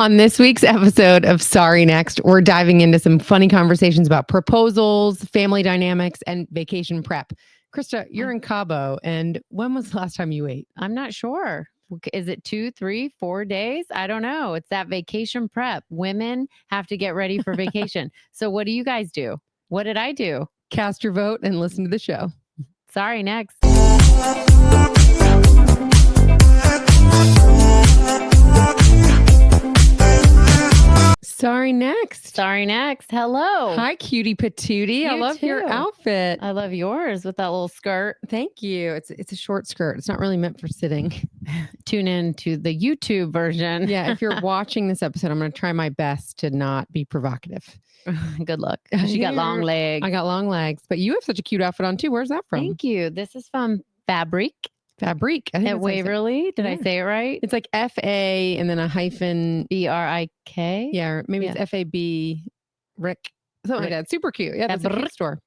On this week's episode of Sorry Next, we're diving into some funny conversations about proposals, family dynamics, and vacation prep. Krista, you're in Cabo, and when was the last time you ate? I'm not sure. Is it 2, 3, 4 days? I don't know. It's that vacation prep. Women have to get ready for vacation. So what do you guys do? What did I do? Cast your vote and listen to the show. Sorry, next. Sorry next. Sorry, next. Hello. Hi, cutie patootie. I love your outfit. I love yours with that little skirt. Thank you. It's a short skirt. It's not really meant for sitting. Tune in to the YouTube version. Yeah, if you're watching this episode, I'm going to try my best to not be provocative. Good luck. She got long legs. I got long legs, but you have such a cute outfit on too. Where's that from? Thank you. This is from Fabric. Fabric. At Waverly. Did I say it right? It's like F-A and then a hyphen. B-R-I-K? Yeah, or maybe it's F-A-B. Rick. Something like that. Super cute. Yeah, that's a cute store.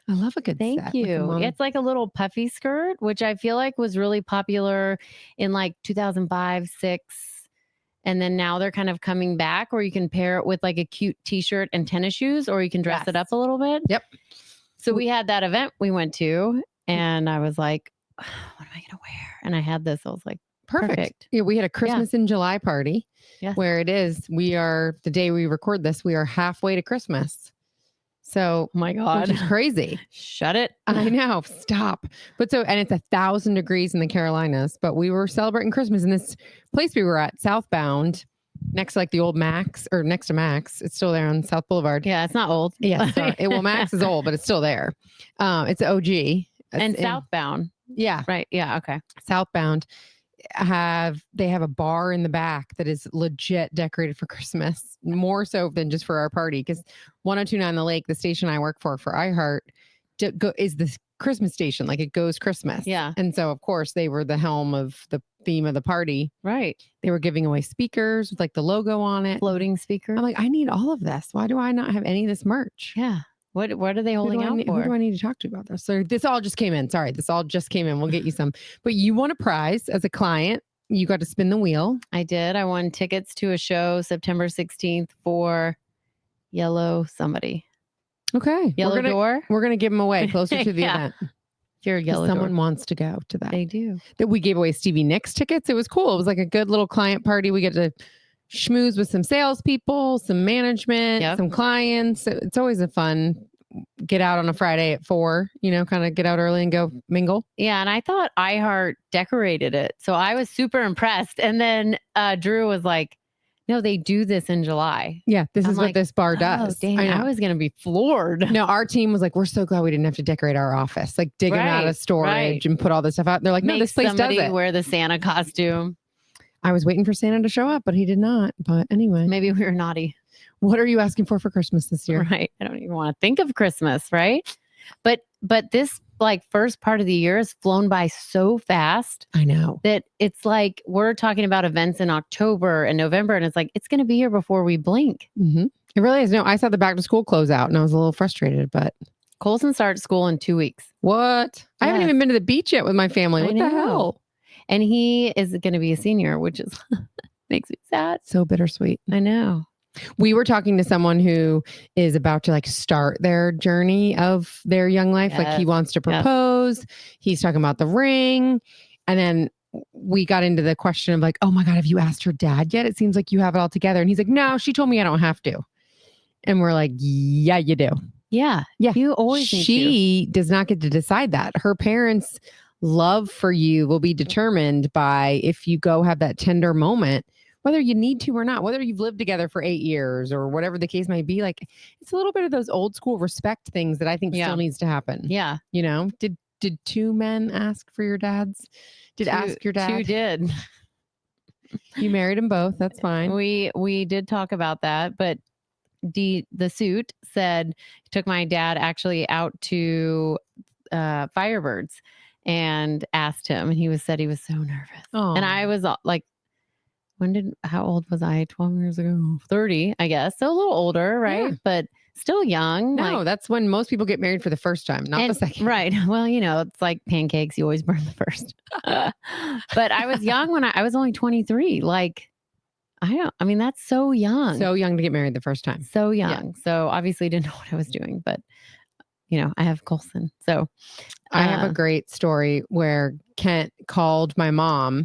I love a good Thank set. you. It's like a little puffy skirt, which I feel like was really popular in like 2005, 6. And then now they're kind of coming back where you can pair it with like a cute t-shirt and tennis shoes, or you can dress it up a little bit. Yep. So we had that event we went to and I was like, what am I going to wear? And I had this. I was like, perfect. Yeah, we had a Christmas in July party where it is. We are, the day we record this, we are halfway to Christmas. So, oh my God, which is crazy. Shut it. I know. Stop. But so, and it's 1,000 degrees in the Carolinas, but we were celebrating Christmas in this place we were at, southbound, next to like the old Max, or next to Max. It's still there on South Boulevard. Yeah, it's not old. Yeah. Well, Max is old, but it's still there. It's OG. And southbound. Yeah. Right. Yeah. Okay. Southbound they have a bar in the back that is legit decorated for Christmas, more so than just for our party. Because 1029 The Lake, the station I work for iHeart, is the Christmas station. Like it goes Christmas. Yeah. And so of course they were the helm of the theme of the party. Right. They were giving away speakers with like the logo on it. Floating speaker. I'm like, I need all of this. Why do I not have any of this merch? Yeah. What are they holding out for? Who do I need to talk to about this? So this all just came in. Sorry, this all just came in. We'll get you some. But you won a prize as a client. You got to spin the wheel. I did. I won tickets to a show September 16th for Yellow somebody. Okay. Yellow Door. We're going to give them away closer to the event. You're Yellow Someone Door. wants to go to that. They do. That we gave away Stevie Nicks tickets. It was cool. It was like a good little client party. We get to schmooze with some salespeople, some management, some clients. It's always a fun get out on a Friday at 4, kind of get out early and go mingle. Yeah. And I thought iHeart decorated it. So I was super impressed. And then Drew was like, no, they do this in July. Yeah. This is what this bar does. Damn, I was going to be floored. No, our team was like, we're so glad we didn't have to decorate our office, like dig them out of storage and put all this stuff out. They're like, no, this place does it. Wear the Santa costume. I was waiting for Santa to show up, but he did not. But anyway. Maybe we were naughty. What are you asking for Christmas this year? Right. I don't even want to think of Christmas, right? But this like first part of the year has flown by so fast. I know. That it's like we're talking about events in October and November, and it's like it's going to be here before we blink. Mm-hmm. It really is. No, I saw the back to school close out and I was a little frustrated, but Colson starts school in 2 weeks. What? Yes. I haven't even been to the beach yet with my family. What the hell? And he is going to be a senior, which is makes me sad. So bittersweet. I know. We were talking to someone who is about to like start their journey of their young life. Yes. Like he wants to propose. Yes. He's talking about the ring. And then we got into the question of like, oh my God, have you asked her dad yet? It seems like you have it all together. And he's like, no, she told me I don't have to. And we're like, yeah, you do. Yeah. Yeah. You always She does not get to decide that. Her parents' love for you will be determined by if you go have that tender moment, whether you need to or not, whether you've lived together for 8 years or whatever the case may be. Like it's a little bit of those old school respect things that I think still needs to happen. Yeah. Did 2 men ask for your dads? Ask your dad? 2 did. You married them both. That's fine. We did talk about that, but the suit said took my dad actually out to Firebirds and asked him, and he said he was so nervous. Aww. And I was like, how old was I? 12 years ago? 30, I guess. So a little older, right? Yeah. But still young. No, that's when most people get married for the first time, not the second. Right. Well, it's like pancakes. You always burn the first. But I was young when I was only 23. Like, I mean, that's so young. So young to get married the first time. So young. Yeah. So obviously didn't know what I was doing, but I have Colson. So I have a great story where Kent called my mom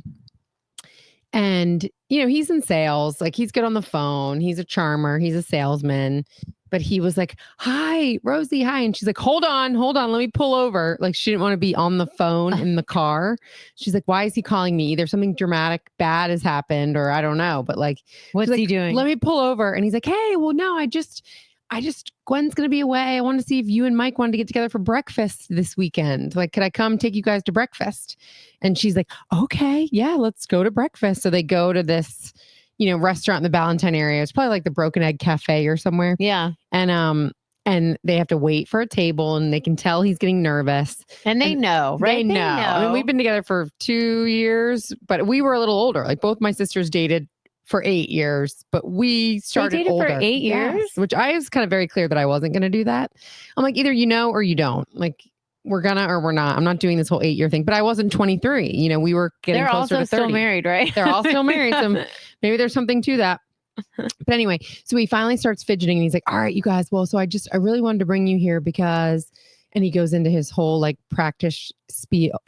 and, he's in sales. Like he's good on the phone. He's a charmer. He's a salesman. But he was like, hi, Rosie, hi. And she's like, hold on. Let me pull over. Like she didn't want to be on the phone in the car. She's like, why is he calling me? Either something dramatic bad has happened or I don't know. But like, what's he doing? Let me pull over. And he's like, hey, well, no, I just, Gwenn's going to be away. I want to see if you and Mike wanted to get together for breakfast this weekend. Like, could I come take you guys to breakfast? And she's like, okay, yeah, let's go to breakfast. So they go to this, restaurant in the Ballantyne area. It's probably like the Broken Egg Cafe or somewhere. Yeah. And they have to wait for a table and they can tell he's getting nervous. And they know, right? They know. I mean, we've been together for 2 years, but we were a little older. Like both my sisters dated for 8 years, but we started older. For 8 years? Yes, which I was kind of very clear that I wasn't going to do that. I'm like, either or you don't. Like, we're gonna or we're not. I'm not doing this whole 8-year thing. But I wasn't 23. We were getting closer to 30. They're all still married, right? They're all still married. So maybe there's something to that. But anyway, so he finally starts fidgeting and he's like, all right, you guys. Well, so I really wanted to bring you here because, and he goes into his whole like practiced spiel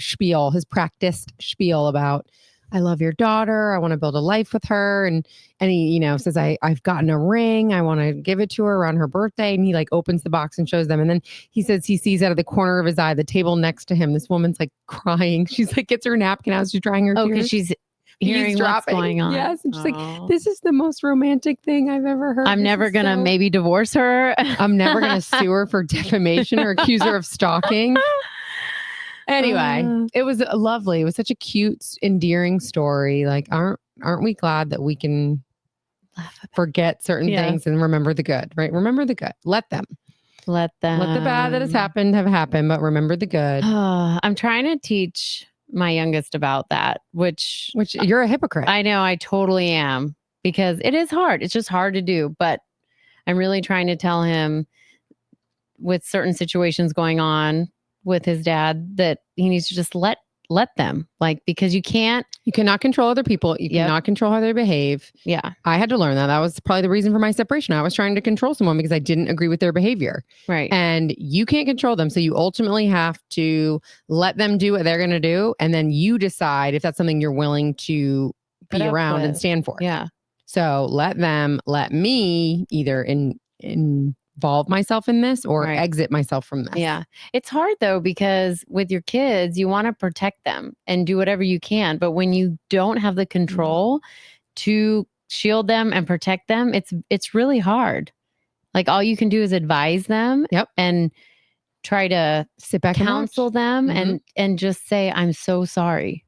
about, I love your daughter. I want to build a life with her. And he, says, I've gotten a ring. I want to give it to her around her birthday. And he like opens the box and shows them. And then he says he sees out of the corner of his eye, the table next to him, this woman's like crying. She's like, gets her napkin out. She's drying her tears. because she's hearing what's going on. Yes. And she's like, this is the most romantic thing I've ever heard. I'm never going to maybe divorce her. I'm never going to sue her for defamation or accuse her of stalking. Anyway, it was lovely. It was such a cute, endearing story. Like, aren't we glad that we can forget certain things and remember the good, right? Remember the good. Let the bad that has happened have happened, but remember the good. I'm trying to teach my youngest about that, which you're a hypocrite. I know, I totally am, because it is hard. It's just hard to do, but I'm really trying to tell him with certain situations going on with his dad that he needs to just let them, like, because you cannot control other people. You cannot control how they behave. Yeah. I had to learn that. That was probably the reason for my separation. I was trying to control someone because I didn't agree with their behavior. Right. And you can't control them. So you ultimately have to let them do what they're going to do. And then you decide if that's something you're willing to be around and stand for. Yeah. So let me either involve myself in this or exit myself from this. Yeah. It's hard though, because with your kids, you want to protect them and do whatever you can. But when you don't have the control to shield them and protect them, it's really hard. Like all you can do is advise them and try to sit back, counsel them and just say, I'm so sorry.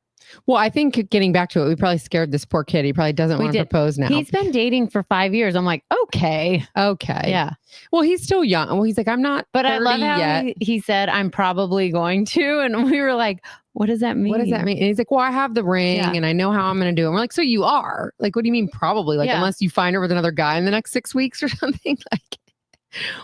Well, I think getting back to it, we probably scared this poor kid. He probably doesn't want to propose now. He's been dating for 5 years. I'm like, okay. Yeah. Well, he's still young. Well, he's like, I'm not 30 I love how yet. He said, I'm probably going to. And we were like, what does that mean? What does that mean? And he's like, well, I have the ring and I know how I'm going to do it. And we're like, so you are? Like, what do you mean probably? Like, unless you find her with another guy in the next 6 weeks or something? Like,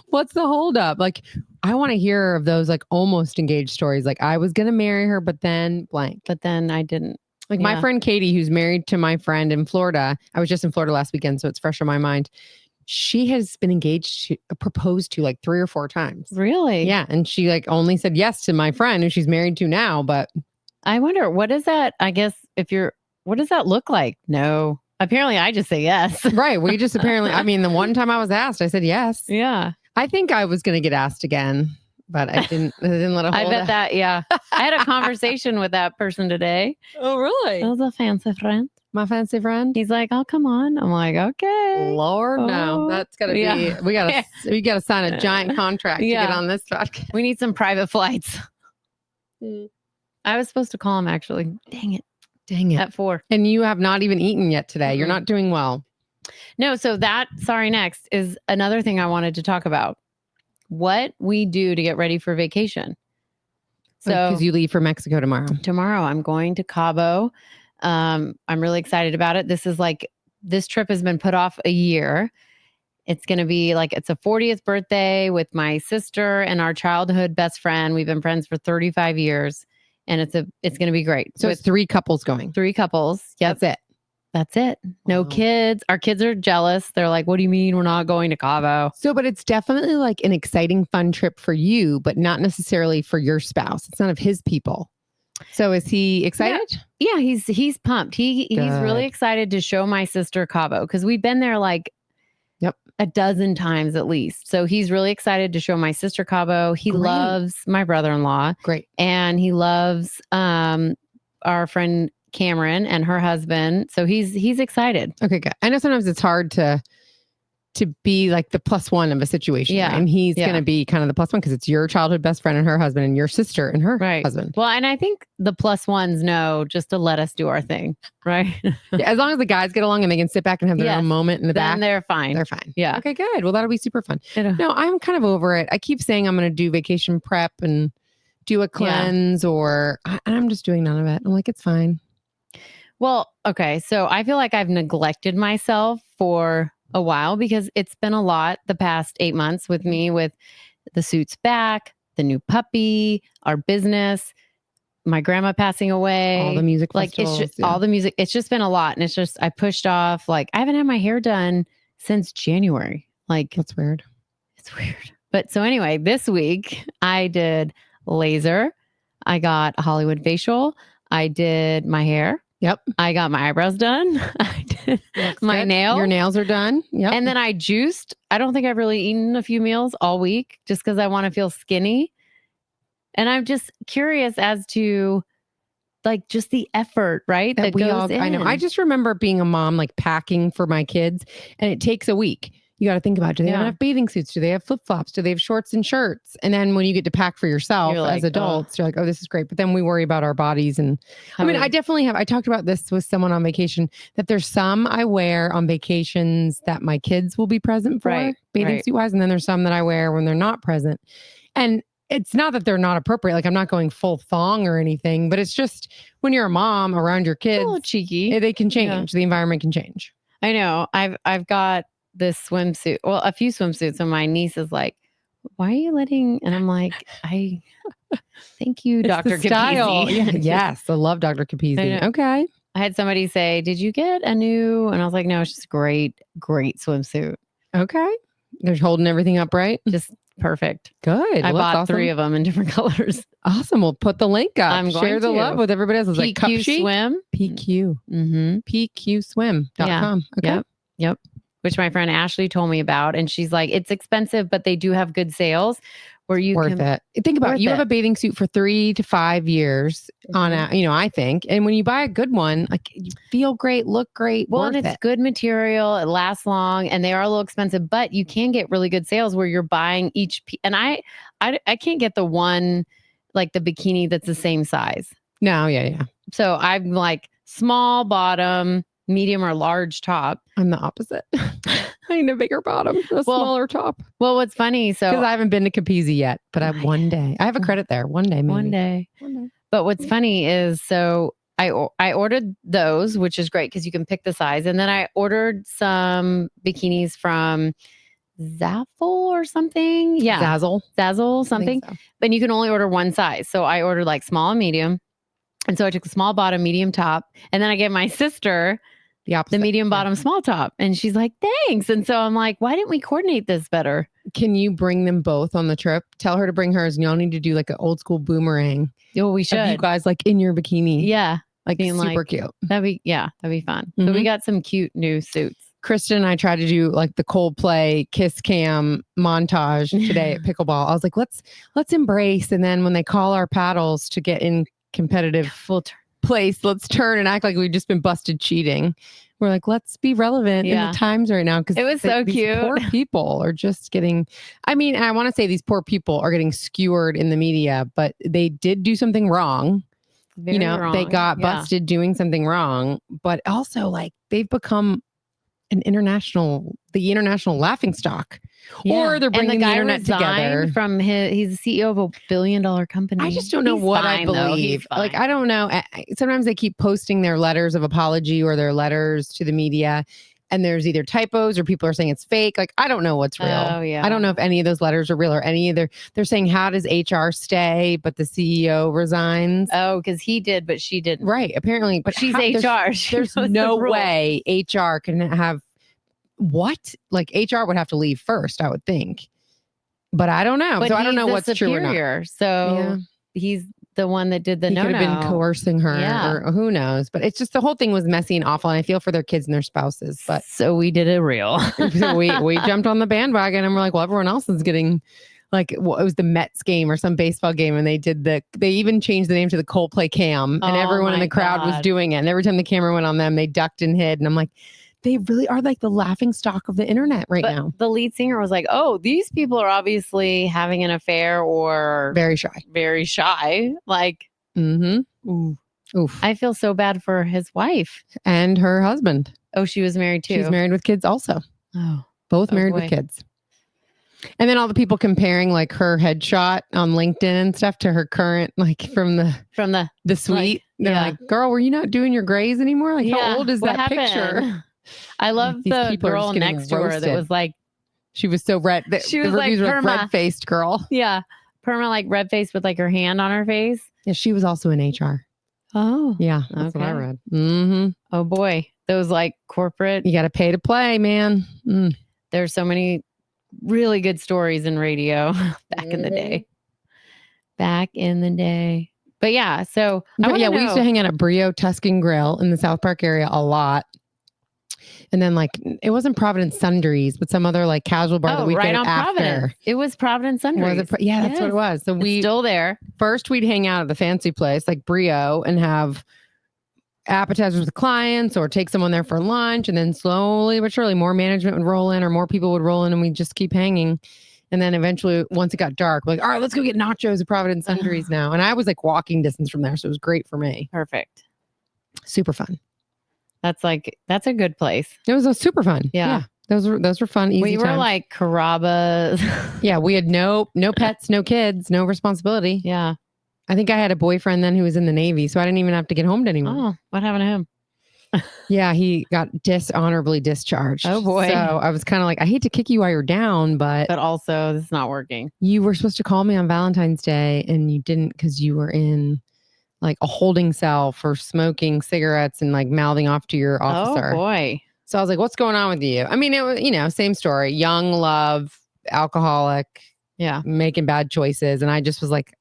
what's the holdup? Like, I want to hear of those like almost engaged stories. Like, I was going to marry her, but then blank. But then I didn't. Like my friend Katie, who's married to my friend in Florida. I was just in Florida last weekend, so it's fresh on my mind. She has been proposed to like 3 or 4 times. Really? Yeah. And she like only said yes to my friend who she's married to now. But I wonder, what is that? I guess what does that look like? No. Apparently I just say yes. Right. We just apparently, the one time I was asked, I said yes. Yeah. I think I was going to get asked again. But I didn't let it hold. I bet that, yeah. I had a conversation with that person today. Oh, really? It was a fancy friend. My fancy friend? He's like, oh, come on. I'm like, okay. Lord, no. That's got to be, we got to sign a giant contract to get on this podcast. We need some private flights. I was supposed to call him, actually. Dang it. At 4. And you have not even eaten yet today. You're not doing well. No, so next is another thing I wanted to talk about. What we do to get ready for vacation. So, because you leave for Mexico tomorrow. Tomorrow, I'm going to Cabo. I'm really excited about it. This trip has been put off a year. It's going to be it's a 40th birthday with my sister and our childhood best friend. We've been friends for 35 years, and it's going to be great. So it's 3 couples going. 3 couples. Yep. That's it. That's it. No kids. Our kids are jealous. They're like, what do you mean we're not going to Cabo? So, but it's definitely like an exciting, fun trip for you, but not necessarily for your spouse. It's none of his people. So is he excited? Yeah, he's pumped. He's really excited to show my sister Cabo because we've been there like a dozen times at least. So he's really excited to show my sister Cabo. He loves my brother-in-law. Great. And he loves our friend Cameron and her husband. So he's excited. Okay, good. I know sometimes it's hard to be like the plus one of a situation. Yeah. Right? And he's going to be kind of the plus one because it's your childhood best friend and her husband and your sister and her husband. Well, and I think the plus ones know just to let us do our thing, right? As long as the guys get along and they can sit back and have their own moment in the back. Then they're fine. They're fine. Yeah. Okay, good. Well, that'll be super fun. No, I'm kind of over it. I keep saying I'm going to do vacation prep and do a cleanse and I'm just doing none of it. I'm like, it's fine. Well, okay. So I feel like I've neglected myself for a while because it's been a lot the past 8 months with me, with the suits back, the new puppy, our business, my grandma passing away, all the music festivals, it's just all the music. It's just been a lot. And it's just, I pushed off, like, I haven't had my hair done since January. Like, that's weird. It's weird. But so anyway, this week I did laser. I got a Hollywood facial. I did my hair. Yep. I got my eyebrows done. I did my nails. Your nails are done. Yep. And then I juiced. I don't think I've really eaten a few meals all week just because I want to feel skinny. And I'm just curious as to like just the effort, right? That goes in. I know. I just remember being a mom, like packing for my kids, and it takes a week. You got to think about, do they have enough bathing suits? Do they have flip-flops? Do they have shorts and shirts? And then when you get to pack for yourself as adults, you're like, oh, this is great. But then we worry about our bodies. And I definitely have, I talked about this with someone on vacation, that there's some I wear on vacations that my kids will be present for, bathing suit wise. And then there's some that I wear when they're not present. And it's not that they're not appropriate. Like I'm not going full thong or anything, but it's just when you're a mom around your kids, a little cheeky. They can change. The environment can change. I know. I've got this swimsuit, well, a few swimsuits, and my niece is like, why are you letting, and I'm like, thank you, Dr. Capizzi. Yes, I love Dr. Capizzi. Okay. I had somebody say, did you get a new, and I was like, no, it's just a great swimsuit. Okay. They're holding everything up right. Just perfect. Good. I bought 3 of them in different colors. Awesome. We'll put the link up. I'm going Share the love with everybody else. It's like PQ Swim. PQ. Mm-hmm. PQswim.com. Okay. Yep. Which my friend Ashley told me about. And she's like, it's expensive, but they do have good sales where you worth it. Think about it. You have a bathing suit for 3 to 5 years on a, I think. And when you buy a good one, like you feel great, look great. Well, and it's good material. It lasts long and they are a little expensive, but you can get really good sales where you're buying each and I can't get the one, like the bikini that's the same size. No. Yeah. So I'm like small bottom, medium or large top. I'm the opposite. I need a bigger bottom, a smaller top. Well, what's funny, so because I haven't been to Capizzi yet, but one day I have a credit there. One day, maybe. One day. But what's funny is, so I ordered those, which is great because you can pick the size, and then I ordered some bikinis from Zazzle or something. Yeah, Zazzle something. So. But you can only order one size, so I ordered like small and medium, and so I took the small bottom, medium top, and then I gave my sister the medium bottom, small top. And she's like, thanks. And so I'm like, why didn't we coordinate this better? Can you bring them both on the trip? Tell her to bring hers and y'all need to do like an old school boomerang. Oh, we should. Of you guys like in your bikini. Yeah. Like super cute. That'd be fun. Mm-hmm. So we got some cute new suits. Krista and I tried to do like the Coldplay kiss cam montage today at pickleball. I was like, let's embrace. And then when they call our paddles to get in competitive place, let's turn and act like we've just been busted cheating. We're like, let's be relevant in the times right now. Because it was so cute. Poor people are just getting, I want to say these poor people are getting skewered in the media, but they did do something wrong. Wrong. They got busted doing something wrong, but also like they've become the international laughing stock. Or they're bringing the internet together. He's the CEO of $1 billion company. I just don't know what I believe. Like, I don't know. Sometimes they keep posting their letters of apology or their letters to the media. and there's either typos or people are saying it's fake. Like, I don't know what's real. Oh, yeah. I don't know if any of those letters are real or any other. They're saying, how does HR stay, but the CEO resigns? Oh, because he did, but she didn't. Right. Apparently. But she's HR. She There's knows no the rules. way HR can have what? Like, HR would have to leave first, I would think. But I don't know. But so I don't know he's what's the true or not. superior, so he's the one that did the no-no. He could have been coercing her or who knows. But it's just the whole thing was messy and awful. And I feel for their kids and their spouses. But so we did it real. so we jumped on the bandwagon and we're like, well, everyone else is getting like, well, it was the Mets game or some baseball game. And they even changed the name to the Coldplay Cam. And everyone in the crowd was doing it. And every time the camera went on them, they ducked and hid. And I'm like, they really are like the laughing stock of the internet now. The lead singer was like, oh, these people are obviously having an affair or very shy. Very shy. Like, Oof. I feel so bad for his wife. And her husband. Oh, she was married too. She's married with kids also. Oh. Both married with kids. And then all the people comparing like her headshot on LinkedIn and stuff to her current, like from the suite. Like, they're like, girl, were you not doing your grays anymore? Like, how old is that picture? I love the girl next to her that was like, she was so red. She was like red-faced girl. Yeah. Perma, like red-faced with like her hand on her face. Yeah, she was also in HR. Oh. Yeah, that's what I read. Mm-hmm. Oh boy. Those like corporate. You got to pay to play, man. There's so many really good stories in radio back in the day. But yeah, so we used to hang out at Brio Tuscan Grill in the South Park area a lot. And then like, it wasn't Providence Sundries, but some other like casual bar the weekend after. Providence. It was Providence Sundries. That's what it was. So it's still there. First we'd hang out at the fancy place like Brio and have appetizers with clients or take someone there for lunch. And then slowly but surely more management would roll in or more people would roll in and we'd just keep hanging. And then eventually once it got dark, we're like, all right, let's go get nachos at Providence Sundries now. And I was like walking distance from there. So it was great for me. Perfect. Super fun. That's a good place. It was super fun. Yeah. Those were fun, easy We were times. like Carrabba's. Yeah, we had no pets, no kids, no responsibility. Yeah. I think I had a boyfriend then who was in the Navy, so I didn't even have to get home to anyone. Oh, what happened to him? Yeah, he got dishonorably discharged. Oh boy. So I was kind of like, I hate to kick you while you're down, but also this is not working. You were supposed to call me on Valentine's Day and you didn't because you were in like a holding cell for smoking cigarettes and like mouthing off to your officer. Oh boy. So I was like, what's going on with you? I mean, it was, same story. Young love, alcoholic, making bad choices. And I just was like,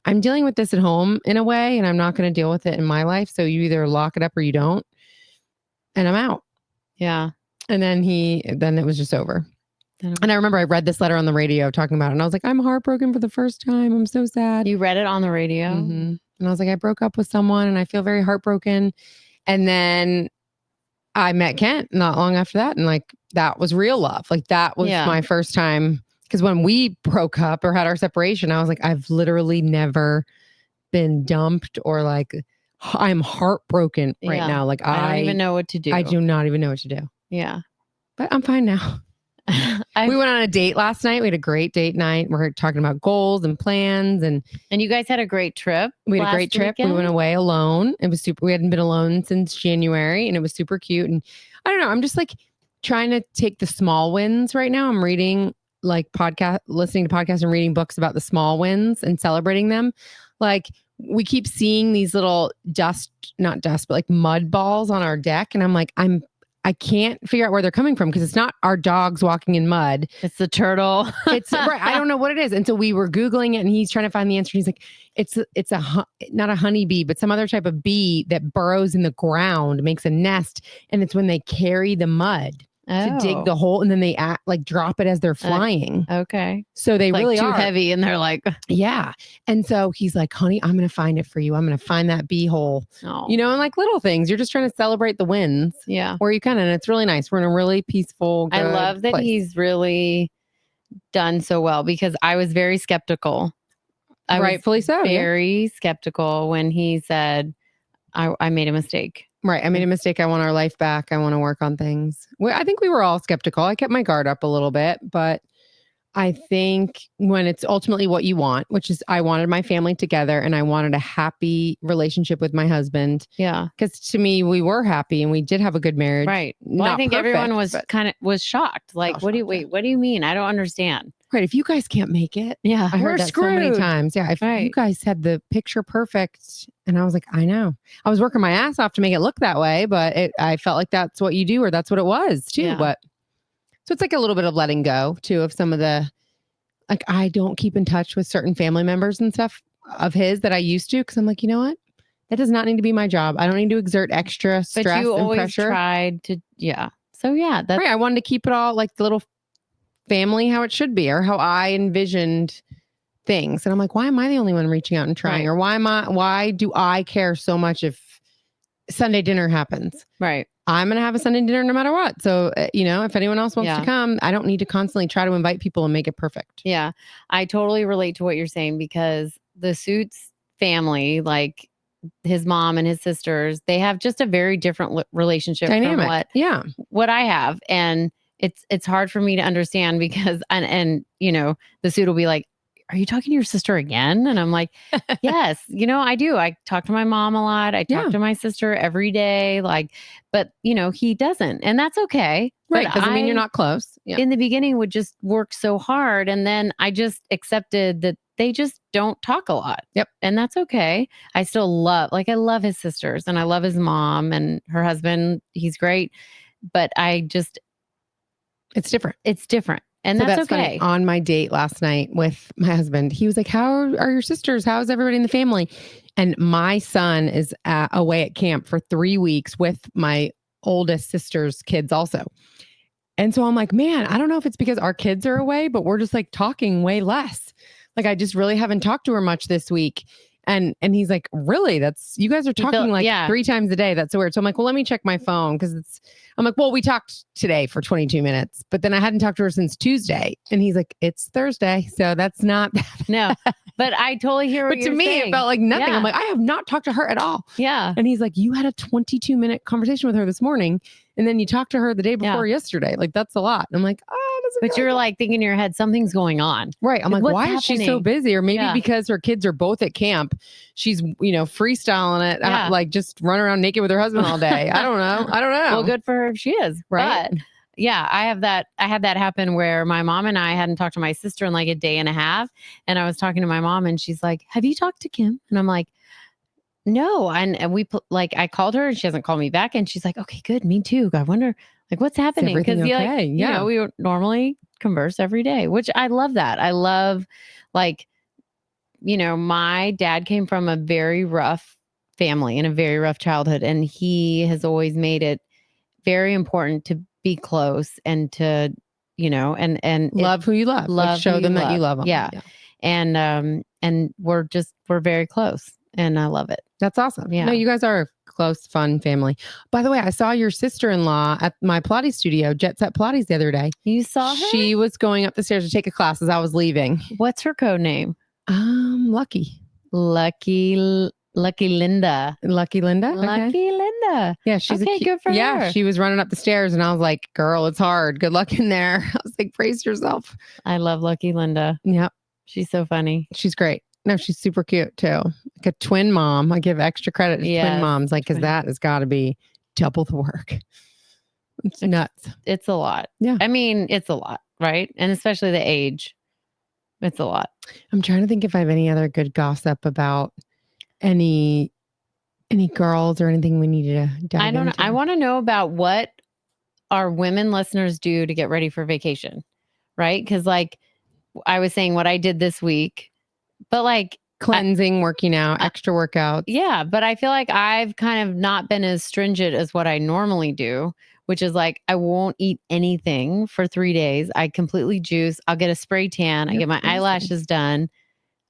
I'm dealing with this at home in a way, and I'm not going to deal with it in my life. So you either lock it up or you don't. And I'm out. Yeah. And then it was just over. And I remember I read this letter on the radio talking about it. And I was like, I'm heartbroken for the first time. I'm so sad. You read it on the radio? Mm-hmm. And I was like, I broke up with someone and I feel very heartbroken. And then I met Kent not long after that. And like, that was real love. Like that was my first time. Because when we broke up or had our separation, I was like, I've literally never been dumped or like, I'm heartbroken right now. Like I don't even know what to do. I do not even know what to do. Yeah. But I'm fine now. We went on a date last night. We had a great date night. We're talking about goals and plans. And you guys had a great trip. We had a great trip. We went away alone. It was super. We hadn't been alone since January and it was super cute. And I don't know. I'm just like trying to take the small wins right now. I'm reading like listening to podcasts and reading books about the small wins and celebrating them. Like we keep seeing these little not dust, but like mud balls on our deck. And I'm like, I can't figure out where they're coming from because it's not our dogs walking in mud. It's the turtle. It's right. I don't know what it is. And so we were Googling it and he's trying to find the answer. He's like, it's not a honeybee, but some other type of bee that burrows in the ground, makes a nest. And it's when they carry the mud to dig the hole and then they drop it as they're flying. Okay. So they really too are heavy and they're like, yeah. And so he's like, honey, I'm going to find it for you. I'm going to find that bee hole, and like little things. You're just trying to celebrate the wins. Yeah. Where you can. And it's really nice. We're in a really peaceful, good I love that place. He's really done so well because I was very skeptical. Rightfully so. Very skeptical when he said, I made a mistake. Right. I made a mistake. I want our life back. I want to work on things. I think we were all skeptical. I kept my guard up a little bit, but I think when it's ultimately what you want, which is I wanted my family together and I wanted a happy relationship with my husband. Yeah. Because to me, we were happy and we did have a good marriage. Right. Well, I think everyone was was shocked. Like, what do you mean? I don't understand. Right. If you guys can't make it. Yeah. I heard that screwed so many times. Yeah. If you guys had the picture perfect. And I was like, I know. I was working my ass off to make it look that way, but I felt like that's what you do, or that's what it was too. Yeah. But so it's like a little bit of letting go too of some of the, like, I don't keep in touch with certain family members and stuff of his that I used to. Cause I'm like, you know what? That does not need to be my job. I don't need to exert extra stress but you and always pressure. Tried to, yeah. So yeah, that's right. I wanted to keep it all like the little family, how it should be, or how I envisioned things. And I'm like, why am I the only one reaching out and trying? Or why do I care so much if Sunday dinner happens? Right. I'm going to have a Sunday dinner no matter what. So, if anyone else wants to come, I don't need to constantly try to invite people and make it perfect. Yeah. I totally relate to what you're saying because the Suits family, like his mom and his sisters, they have just a very different relationship dynamic from what I have. And it's hard for me to understand because, and the Suit will be like, are you talking to your sister again? And I'm like, yes, I do. I talk to my mom a lot. I talk to my sister every day. But he doesn't. And that's okay. Right. Doesn't mean you're not close. Yeah. In the beginning would just work so hard. And then I just accepted that they just don't talk a lot. Yep. And that's okay. I still I love his sisters and I love his mom and her husband. He's great. But it's different. It's different. And so that's okay. Funny. On my date last night with my husband, he was like, how are your sisters? How's everybody in the family? And my son is away at camp for 3 weeks with my oldest sister's kids also. And so I'm like, man, I don't know if it's because our kids are away, but we're just like talking way less. Like I just really haven't talked to her much this week. And he's like, really? You guys are talking 3 times a day. That's so weird. So I'm like, well, let me check my phone I'm like, well, we talked today for 22 minutes, but then I hadn't talked to her since Tuesday. And he's like, it's Thursday. So that's not. No, but I totally hear what you're saying. But to me, it felt like nothing. Yeah. I'm like, I have not talked to her at all. Yeah. And he's like, you had a 22-minute conversation with her this morning. And then you talked to her the day before yesterday. Like, that's a lot. And I'm like, but you're like thinking in your head, something's going on. Right. I'm like, why is she so busy? Or maybe because her kids are both at camp. She's, freestyling it, like just run around naked with her husband all day. I don't know. Well, good for her if she is. Right. But yeah, I had that happen where my mom and I hadn't talked to my sister in like a day and a half. And I was talking to my mom and she's like, have you talked to Kim? And I'm like, no. And I called her and she hasn't called me back. And she's like, okay, good. Me too. I wonder what's happening. Because we normally converse every day, which I love that. I love my dad came from a very rough family and a very rough childhood. And he has always made it very important to be close and to, and love who you love. Show them that you love them. Yeah. And we're very close and I love it. That's awesome. Yeah. No, you guys are a close, fun family. By the way, I saw your sister-in-law at my Pilates studio, Jet Set Pilates, the other day. You saw her? She was going up the stairs to take a class as I was leaving. What's her code name? Lucky Linda. Lucky Linda. Okay. Lucky Linda. Yeah, she's good for her. Yeah, she was running up the stairs and I was like, girl, it's hard. Good luck in there. I was like, brace yourself. I love Lucky Linda. Yep. She's so funny. She's great. No, she's super cute too. Like a twin mom. I give extra credit to twin moms, because that has got to be double the work. It's nuts. It's a lot. Yeah. I mean, it's a lot, right? And especially the age. It's a lot. I'm trying to think if I have any other good gossip about any girls or anything we need to dive I don't know. into. I want to know about what our women listeners do to get ready for vacation, right? Because I was saying what I did this week, but cleansing, working out, extra workouts. Yeah, but I feel like I've kind of not been as stringent as what I normally do, which is I won't eat anything for 3 days. I completely juice. I'll get a spray tan. I get my eyelashes done.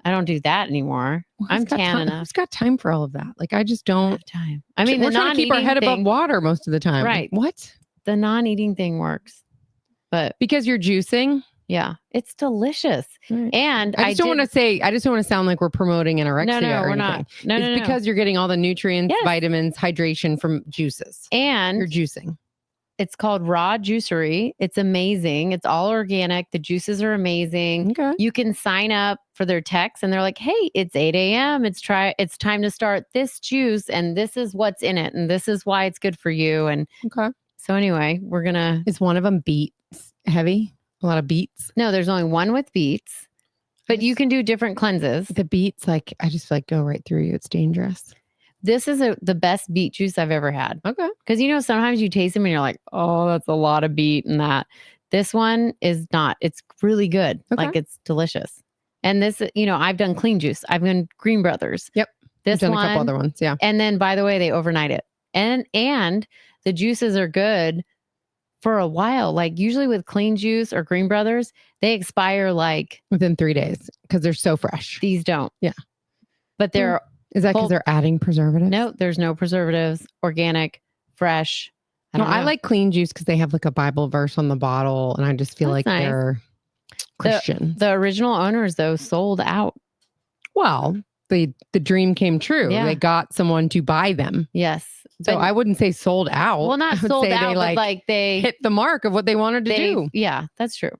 I don't do that anymore. I'm tan enough. Who's got time for all of that? I just don't have time. I mean, we're trying to keep our head above water most of the time. Right. What? The non-eating thing works, but because you're juicing. Yeah, it's delicious. Right. And I just don't want to sound like we're promoting anorexia. No, or we're anything. not. No, because you're getting all the nutrients, vitamins, hydration from juices. And you're juicing. It's called Raw Juicery. It's amazing. It's all organic. The juices are amazing. Okay. You can sign up for their text and they're like, hey, it's 8 a.m. It's time to start this juice and this is what's in it and this is why it's good for you. And okay. So anyway, we're going to... Is one of them beets heavy? A lot of beets? No, there's only one with beets, but you can do different cleanses. The beets, like, I just feel like go right through you. It's dangerous. This is the best beet juice I've ever had. Okay. Because, sometimes you taste them and you're like, oh, that's a lot of beet and that. This one is not. It's really good. Okay. Like, it's delicious. And this, I've done clean juice. I've done Green Brothers. Yep. This I've done one, a couple other ones. Yeah. And then, by the way, they overnight it. And the juices are good for a while. Like, usually with clean juice or Green Brothers, they expire like... within 3 days because they're so fresh. These don't. Yeah. But they're... Is that because they're adding preservatives? No, there's no preservatives. Organic, fresh. I like clean juice because they have like a Bible verse on the bottle, and I just feel like nice. They're Christians. The original owners, though, sold out. Well, the dream came true. Yeah. They got someone to buy them. Yes. So I wouldn't say sold out. Well, not sold out, but like they hit the mark of what they wanted to do. Yeah, that's true.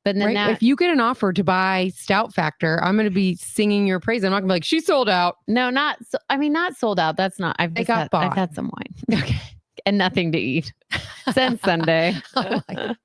But then if you get an offer to buy Stout Factor, I'm going to be singing your praise. I'm not going to be like, she sold out. No, not sold out. That's not. I've had some wine. Okay. And nothing to eat since Sunday. Oh my God.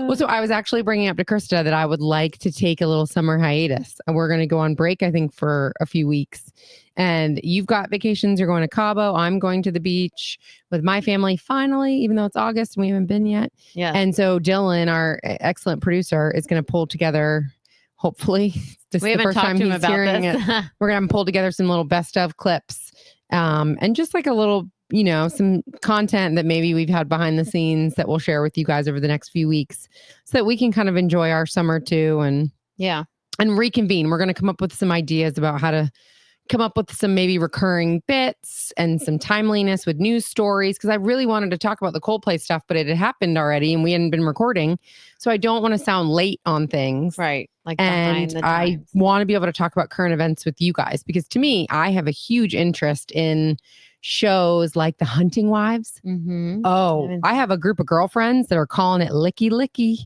Well, so I was actually bringing up to Krista that I would like to take a little summer hiatus. And we're going to go on break, I think, for a few weeks. And you've got vacations. You're going to Cabo. I'm going to the beach with my family finally, even though it's August and we haven't been yet. Yeah. And so Dylan, our excellent producer, is going to pull together, hopefully, this is the first time he's hearing it. We're going to pull together some little best of clips. And just like a little, some content that maybe we've had behind the scenes that we'll share with you guys over the next few weeks so that we can kind of enjoy our summer too. And reconvene. We're going to come up with some ideas about how to come up with some maybe recurring bits and some timeliness with news stories. Cause I really wanted to talk about the Coldplay stuff, but it had happened already and we hadn't been recording. So I don't want to sound late on things. Right. Like, and I want to be able to talk about current events with you guys, because to me, I have a huge interest in shows like The Hunting Wives. Mm-hmm. Oh, I have a group of girlfriends that are calling it Licky Licky.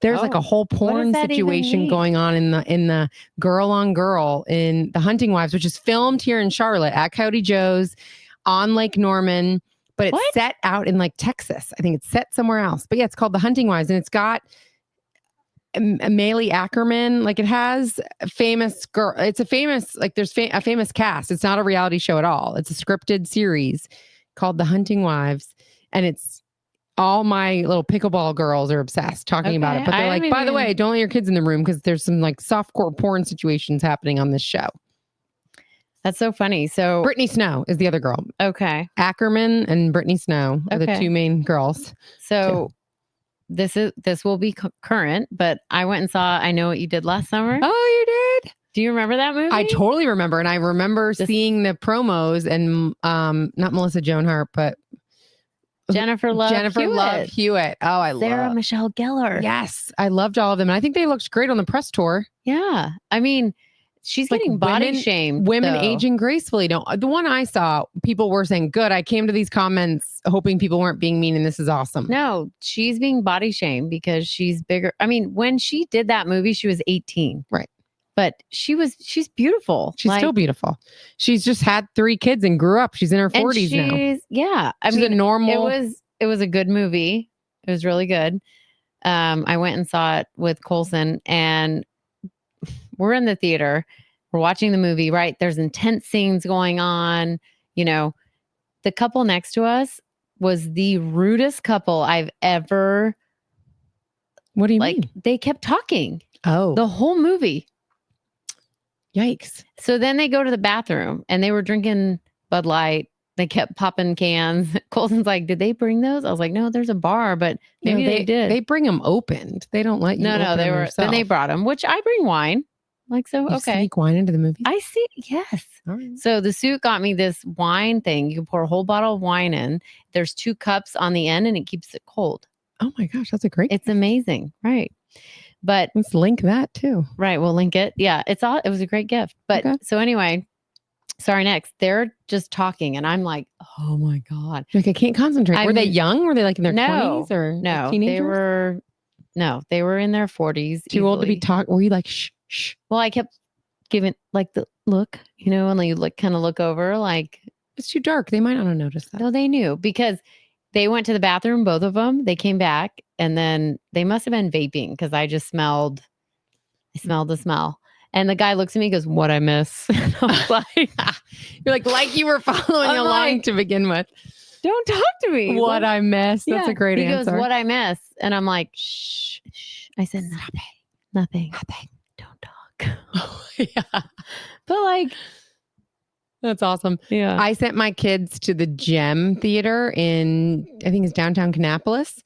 There's like a whole porn situation going on in the girl on girl in The Hunting Wives, which is filmed here in Charlotte at Coyote Joe's on Lake Norman, but it's set out in like Texas. I think it's set somewhere else. But yeah, it's called The Hunting Wives, and it's got Amelie Ackerman. Like, it has a famous girl. It's a famous, like, there's a famous cast. It's not a reality show at all. It's a scripted series called The Hunting Wives, and it's all my little pickleball girls are obsessed talking about it. But they're like, by the way, don't let your kids in the room because there's some like softcore porn situations happening on this show. That's so funny. So Brittany Snow is the other girl. Okay. Ackerman and Brittany Snow are the two main girls. So this will be current, but I went and saw I Know What You Did Last Summer. Oh, you did? Do you remember that movie? I totally remember. And I remember seeing the promos and not Melissa Joan Hart, but Jennifer Love Hewitt. Oh, I love Sarah Michelle Gellar. Yes, I loved all of them. And I think they looked great on the press tour. Yeah. I mean, she's like getting body shamed. Women aging gracefully. No, the one I saw, people were saying, good. I came to these comments hoping people weren't being mean and this is awesome. No, she's being body shamed because she's bigger. I mean, when she did that movie, she was 18. Right. But she's beautiful. She's still beautiful. She's just had 3 kids and grew up. She's in her 40s now. Yeah. She's a normal. It was a good movie. It was really good. I went and saw it with Colson, and we're in the theater. We're watching the movie, right? There's intense scenes going on. The couple next to us was the rudest couple I've ever. What do you mean? They kept talking. Oh. The whole movie. Yikes. So then they go to the bathroom and they were drinking Bud Light. They kept popping cans. Colson's like, did they bring those? I was like, no, there's a bar, but maybe they did. They bring them opened. They don't let you. No, they were. Yourself. Then they brought them, which I bring wine. Like, so, you sneak wine into the movie? I see. Yes. Right. So the suit got me this wine thing. You can pour a whole bottle of wine in. There's 2 cups on the end and it keeps it cold. Oh my gosh. That's a great. It's amazing. Right. But let's link that too. Right. We'll link it. Yeah. It was a great gift. But so anyway, Sorry, next. They're just talking, and I'm like, oh my God. Like, I can't concentrate. Were they young? Were they like in their 20s or no? Teenagers? They were in their 40s. Too old to be talking. Were you like, shh, shh? Well, I kept giving like the look, and you kind of look over like. It's too dark. They might not have noticed that. No, they knew because they went to the bathroom, both of them. They came back and then they must have been vaping because I smelled the smell. And the guy looks at me and goes, "What I miss?" And I was like, you're like you were following along to begin with. Don't talk to me. What I miss. That's a great answer. He goes, "What I miss?" And I'm like, shh. I said, nothing. Don't talk. Oh, yeah. But like, that's awesome. Yeah. I sent my kids to the Gem Theater in, I think it's downtown Kannapolis.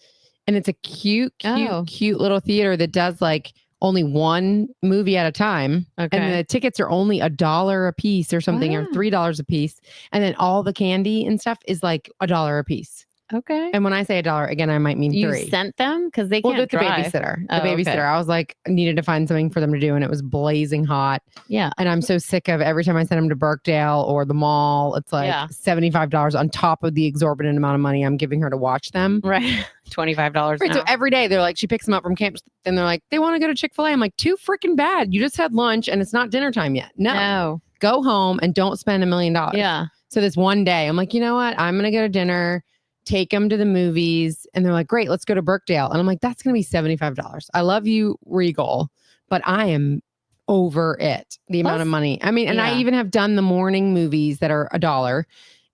And it's a cute little theater that does like only one movie at a time. Okay. And the tickets are only $1 a piece or something, or $3 a piece. And then all the candy and stuff is like $1 a piece. Okay. And when I say $1, again, I might mean $3. You sent them because they can't drive. The babysitter. I was like, needed to find something for them to do, and it was blazing hot. Yeah. And I'm so sick of every time I send them to Birkdale or the mall, it's like $75 on top of the exorbitant amount of money I'm giving her to watch them. Right. $25. Right. So every day they're like, she picks them up from camp, and they're like, they want to go to Chick-fil-A. I'm like, too freaking bad. You just had lunch and it's not dinner time yet. No. Go home and don't spend $1 million. Yeah. So this one day, I'm like, you know what? I'm gonna go to dinner. Take them to the movies, and they're like, great, let's go to Birkdale. And I'm like, that's going to be $75. I love you, Regal, but I am over it, the amount of money. I mean, and I even have done the morning movies that are $1,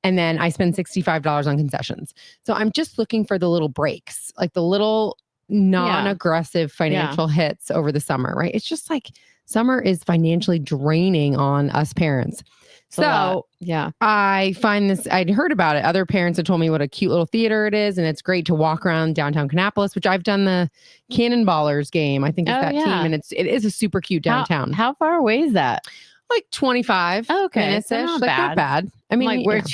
and then I spend $65 on concessions. So I'm just looking for the little breaks, like the little non-aggressive financial hits over the summer, right? It's just like summer is financially draining on us parents. So I find this, I'd heard about it. Other parents had told me what a cute little theater it is. And it's great to walk around downtown Kannapolis, which I've done the Cannonballers game. I think it's that team. And it is a super cute downtown. How far away is that? Like 25 minutes-ish. Not bad. I mean, like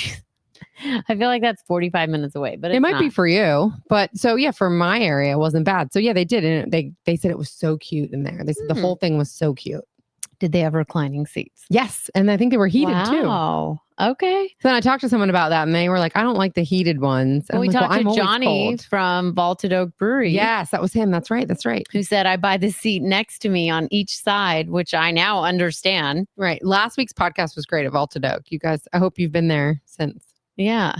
I feel like that's 45 minutes away, but it might be for you. But so for my area, it wasn't bad. So they did. And they said it was so cute in there. They said the whole thing was so cute. Did they have reclining seats? Yes. And I think they were heated too. Oh, okay. So then I talked to someone about that, and they were like, I don't like the heated ones. Well, we talked to Johnny from Vaulted Oak Brewery. Yes, that was him. That's right. Who said, I buy the seat next to me on each side, which I now understand. Right. Last week's podcast was great at Vaulted Oak. You guys, I hope you've been there since. Yeah.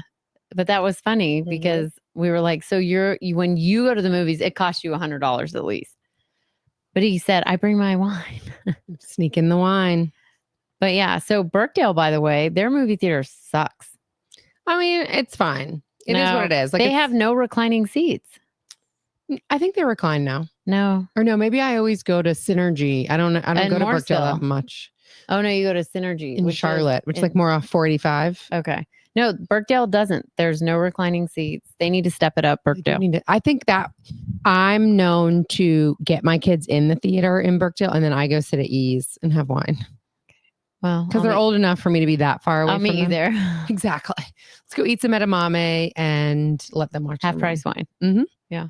But that was funny because we were like, so when you go to the movies, it costs you $100 at least. But he said, I bring my wine. Sneak in the wine. But so Birkdale, by the way, their movie theater sucks. I mean, it's fine. It is what it is. Like they have no reclining seats. I think they recline now. No. Or no, maybe I always go to Synergy. I don't go to Birkdale that much. Oh, no, you go to Synergy. In Charlotte, which is like more off 485. Okay. No, Birkdale doesn't. There's no reclining seats. They need to step it up, Birkdale. I think that I'm known to get my kids in the theater in Birkdale, and then I go sit at ease and have wine. Well, because they're old enough for me to be that far away. I'll meet you there. Exactly. Let's go eat some edamame and let them watch half price wine. Mm-hmm. Yeah.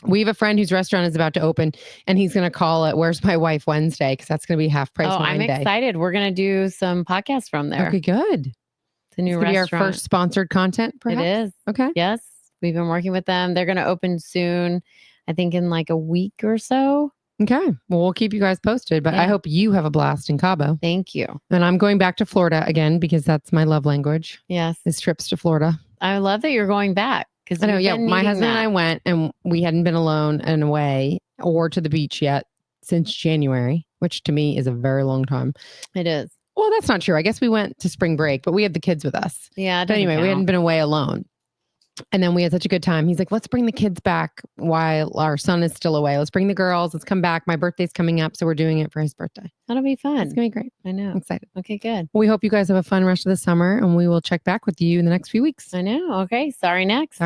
We have a friend whose restaurant is about to open, and he's going to call it "Where's My Wife Wednesday" because that's going to be half price wine day. I'm excited. We're going to do some podcasts from there. Okay, good. It's a new restaurant. It's our first sponsored content, perhaps? It is. Okay. Yes. We've been working with them. They're going to open soon, I think in like a week or so. Okay. Well, we'll keep you guys posted, but I hope you have a blast in Cabo. Thank you. And I'm going back to Florida again because that's my love language. Yes. Is trips to Florida. I love that you're going back. I know, my husband and I went, and we hadn't been alone and away or to the beach yet since January, which to me is a very long time. It is. Well, that's not true. I guess we went to spring break, but we had the kids with us. Yeah. But anyway, we hadn't been away alone. And then we had such a good time. He's like, let's bring the kids back while our son is still away. Let's bring the girls. Let's come back. My birthday's coming up. So we're doing it for his birthday. That'll be fun. It's going to be great. I know. I'm excited. Okay, good. We hope you guys have a fun rest of the summer, and we will check back with you in the next few weeks. I know. Okay. Sorry next.